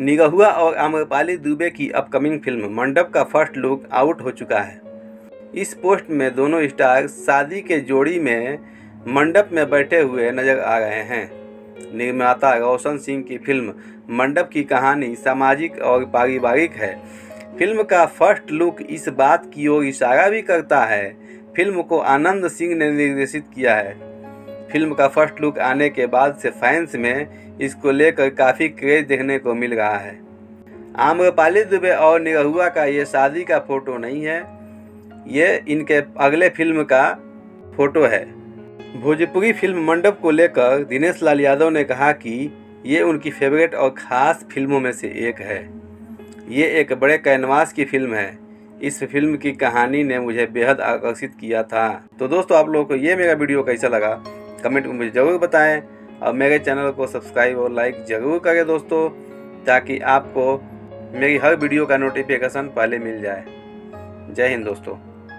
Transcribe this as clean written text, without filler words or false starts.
निरहुआ और आम्रपाली दुबे की upcoming film मंडप का फर्स्ट लुक आउट हो चुका है। इस पोस्ट में दोनों स्टार शादी के जोड़ी में मंडप में बैठे हुए नजर आ रहे हैं। निर्माता रोशन सिंह की फिल्म मंडप की कहानी सामाजिक और पारिवारिक है। फिल्म का फर्स्ट लुक इस बात की ओर इशारा भी करता है। फिल्म को आनंद सिंह ने निर्देशित किया है। फिल्म का फर्स्ट लुक आने के बाद से फैंस में इसको लेकर काफ़ी क्रेज देखने को मिल रहा है। आम्रपाली दुबे और निरहुआ का ये शादी का फोटो नहीं है, ये इनके अगले फिल्म का फोटो है। भोजपुरी फिल्म मंडप को लेकर दिनेश लाल यादव ने कहा कि ये उनकी फेवरेट और ख़ास फिल्मों में से एक है। ये एक बड़े कैनवास की फिल्म है। इस फिल्म की कहानी ने मुझे बेहद आकर्षित किया था। तो दोस्तों, आप लोगों को ये मेरा वीडियो कैसा लगा कमेंट में मुझे ज़रूर बताएं और मेरे चैनल को सब्सक्राइब और लाइक ज़रूर करें दोस्तों, ताकि आपको मेरी हर वीडियो का नोटिफिकेशन पहले मिल जाए। जय हिंद दोस्तों।